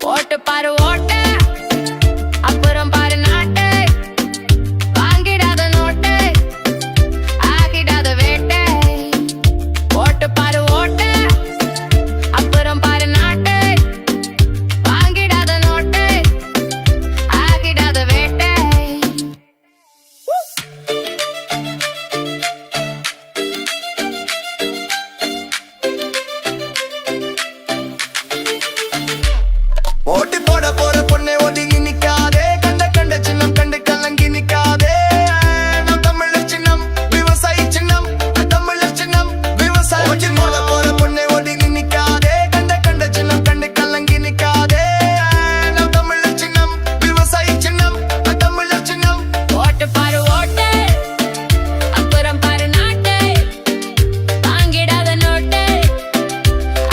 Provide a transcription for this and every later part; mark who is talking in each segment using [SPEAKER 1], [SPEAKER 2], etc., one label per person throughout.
[SPEAKER 1] ஓட்டு பாரு ஓட்டு அப்புறம் பாரு நாட்டு வாங்கிடாத நோட்டு ஆகிடாத வேட்டை ஓட்டு பாரு ஓட்டு அப்புறம் பாரு நாட்டு வாங்கிடாத நோட்டு ஆகிடாத வேட்டை
[SPEAKER 2] ஓட்டு போட போற பொண்ணே ஒதுங்கி நிக்காதே கண்ட கண்ட சின்னம் கண்டு கலங்கி நிக்காதே நம் தமிழர் சின்னம் விவசாயி சின்னம் தமிழர் சின்னம் விவசாயி ஓட்டு போட போற பொண்ணே ஒதுங்கி நிக்காதே கண்ட கண்ட சின்னம் கண்டு கலங்கி நிக்காதே நம் தமிழர் சின்னம் விவசாயி சின்னம் தமிழர் சின்னம்
[SPEAKER 1] ஓட்டு பாரு ஓட்டு அப்புறம் பாரு நாட்டு வாங்கிடாத நோட்டு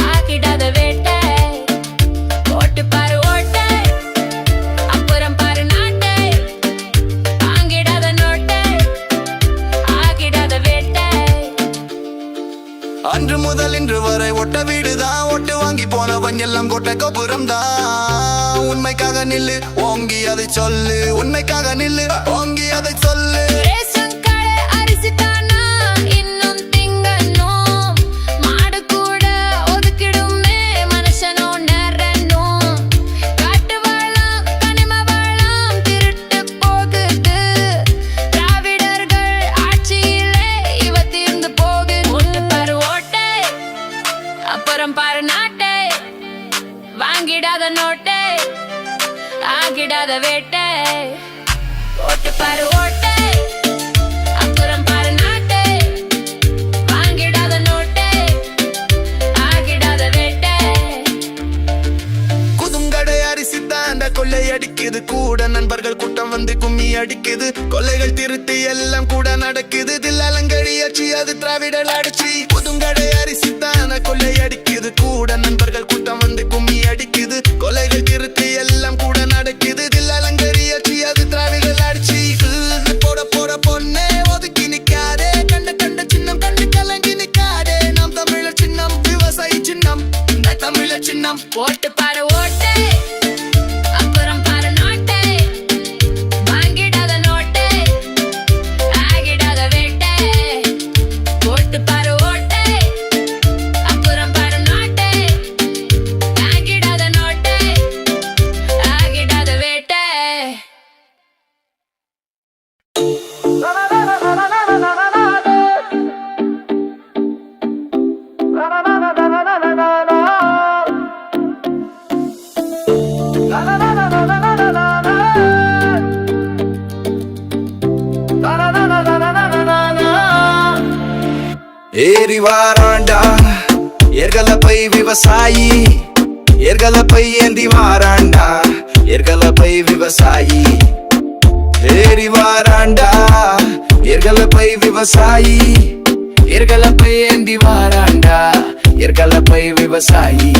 [SPEAKER 1] ஆகிடாத வேட்டை ஓட்டு பாரு ஓட்டு அப்புறம் பாரு நாட்டு வாங்கிடாத நோட்டு ஆகிடாத வேட்டை
[SPEAKER 2] அன்று முதல் இன்று வரை ஒட்ட வீடுதான் ஒட்டு வாங்கி போனவன் எல்லாம் கொட்ட கோபுரம் தான் உண்மைக்காக நில்லு ஓங்கி அதை சொல்லு உண்மைக்காக நில்லு ஓங்கி அதை சொல்லு
[SPEAKER 1] ரேஷன் கடை அரிசி தானா இன்னும் திங்கணும் மாடு கூட ஒதுக்கிடுமே மனுஷனோ நேரணும் காட்டு வளம் கனிம வளம் திருட்டு போகுது திராவிடர்கள் ஆட்சியிலே இவ தீர்ந்து போகுது ஒட்டு பாரு ஓட்டை அப்புறம் பாரு நாட்டை வாங்கிடாத நோட்டை ஆகிடாத வேட்டை ஓட்டு பாரு ஓட்டை அப்புறம் பாரு நாட்டை வாங்கிடாத நோட்டை ஆகிடாத வேட்டை
[SPEAKER 2] குதுங்கடை அரிசி தாண்ட கொள்ளை அடிக்குது கூட நண்பர்கள் கூட்டம் வந்து கும்மி அடிக்குது கொள்ளைகள் திருட்டு எல்லாம் கூட நடக்குது தில்லாலங்கடி ஆட்சி அது திராவிடர் ஆட்சி குதுங்கடை அரிசி தாண்ட கொள்ளை அடிக்குது கூட நண்பர்கள் கூட்டம் வந்து கும்மி அடிக்குது கொள்ளைகள் திருட்டு எல்லாம் கூட நடக்குது தில்லாலங்கடி ஆட்சி அது திராவிடர் ஆட்சி போட போட பொண்ணே ஒதுக்கி நிக்காதே கண்ட கண்ட சின்னம் கண்டு கலங்கி நிக்காதே நாம் தமிழர் சின்னம் விவசாயி சின்னம் தமிழர் சின்னம்
[SPEAKER 1] ஓட்டு பாரு ஓட்டை அப்புறம் பாரு நாட்டை வாங்கிடாத நோட்டை ஆகிடாத வேட்டை ஓட்டு பாரு ஓட்டை அப்புறம் பாரு நாட்டை வாங்கிடாத நோட்டை ஆகிடாத வேட்டை
[SPEAKER 2] ஏறி வாராண்டா ஏர்களப்பை விவசாயி ஏர்களப்பை ஏந்தி வாராண்டா ஏர்களப்பை விவசாயி ஏறி வாராண்டா ஏர்களப்பை விவசாயி ஏர்களப்பை ஏந்தி வாராண்டா ஏர்களப்பை விவசாயி